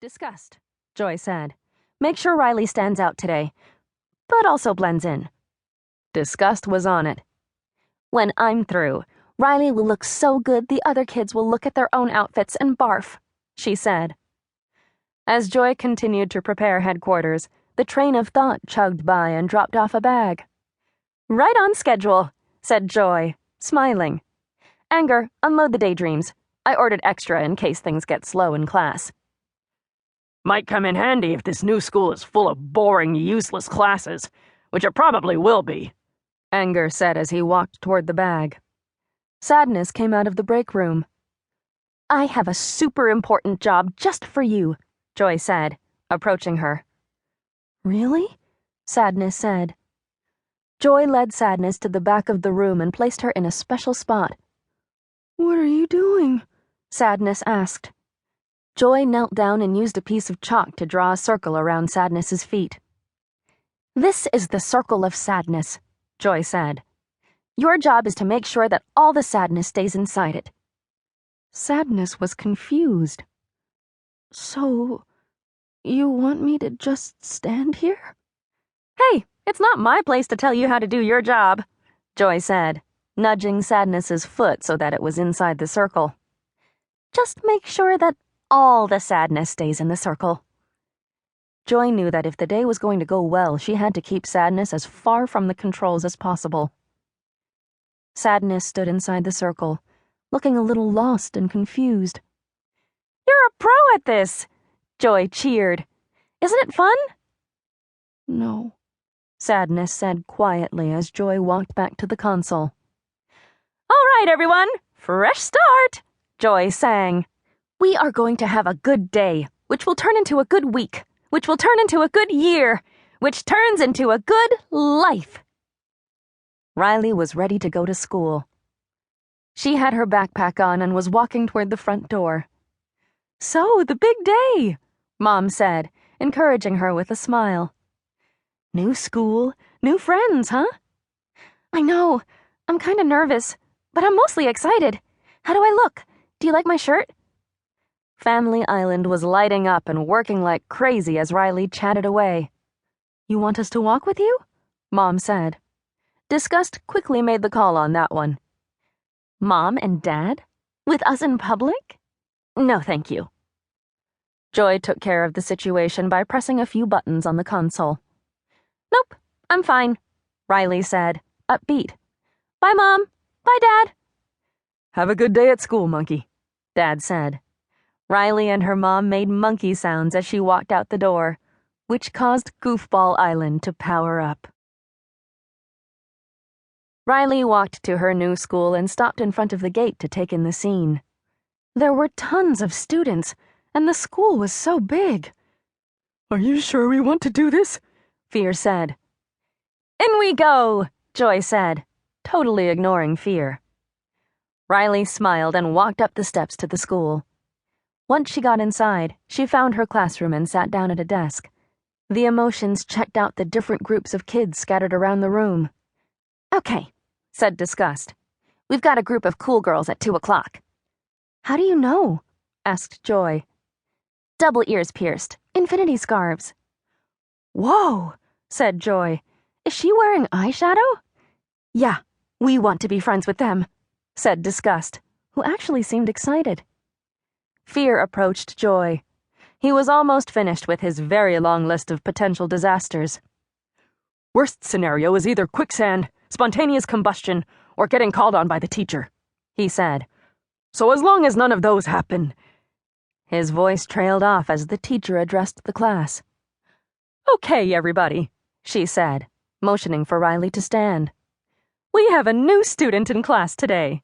Disgust, Joy said. Make sure Riley stands out today, but also blends in. Disgust was on it. When I'm through, Riley will look so good the other kids will look at their own outfits and barf, she said. As Joy continued to prepare headquarters, the train of thought chugged by and dropped off a bag. Right on schedule, said Joy, smiling. Anger, unload the daydreams. I ordered extra in case things get slow in class. Might come in handy if this new school is full of boring, useless classes, which it probably will be, Anger said as he walked toward the bag. Sadness came out of the break room. I have a super important job just for you, Joy said, approaching her. Really? Sadness said. Joy led Sadness to the back of the room and placed her in a special spot. What are you doing? Sadness asked. Joy knelt down and used a piece of chalk to draw a circle around Sadness's feet. This is the circle of sadness, Joy said. Your job is to make sure that all the sadness stays inside it. Sadness was confused. So, you want me to just stand here? Hey, it's not my place to tell you how to do your job, Joy said, nudging Sadness's foot so that it was inside the circle. Just make sure that all the sadness stays in the circle. Joy knew that if the day was going to go well, she had to keep Sadness as far from the controls as possible. Sadness stood inside the circle, looking a little lost and confused. You're a pro at this, Joy cheered. Isn't it fun? No, Sadness said quietly as Joy walked back to the console. All right, everyone, fresh start, Joy sang. We are going to have a good day, which will turn into a good week, which will turn into a good year, which turns into a good life. Riley was ready to go to school. She had her backpack on and was walking toward the front door. So, the big day, Mom said, encouraging her with a smile. New school, new friends, huh? I know. I'm kind of nervous, but I'm mostly excited. How do I look? Do you like my shirt? Family Island was lighting up and working like crazy as Riley chatted away. You want us to walk with you? Mom said. Disgust quickly made the call on that one. Mom and Dad? With us in public? No, thank you. Joy took care of the situation by pressing a few buttons on the console. Nope, I'm fine, Riley said, upbeat. Bye, Mom. Bye, Dad. Have a good day at school, monkey, Dad said. Riley and her mom made monkey sounds as she walked out the door, which caused Goofball Island to power up. Riley walked to her new school and stopped in front of the gate to take in the scene. There were tons of students, and the school was so big. Are you sure we want to do this? Fear said. In we go, Joy said, totally ignoring Fear. Riley smiled and walked up the steps to the school. Once she got inside, she found her classroom and sat down at a desk. The emotions checked out the different groups of kids scattered around the room. Okay, said Disgust. We've got a group of cool girls at 2 o'clock. How do you know? Asked Joy. Double ears pierced, infinity scarves. Whoa, said Joy. Is she wearing eyeshadow? Yeah, we want to be friends with them, said Disgust, who actually seemed excited. Fear approached Joy. He was almost finished with his very long list of potential disasters. Worst scenario is either quicksand, spontaneous combustion, or getting called on by the teacher, he said. So as long as none of those happen. His voice trailed off as the teacher addressed the class. Okay, everybody, she said, motioning for Riley to stand. We have a new student in class today.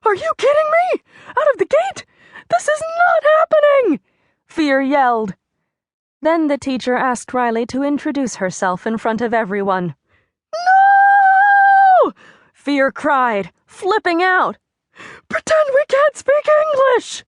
Are you kidding me? Out of the gate? This is not happening! Fear yelled. Then the teacher asked Riley to introduce herself in front of everyone. No! Fear cried, flipping out. Pretend we can't speak English!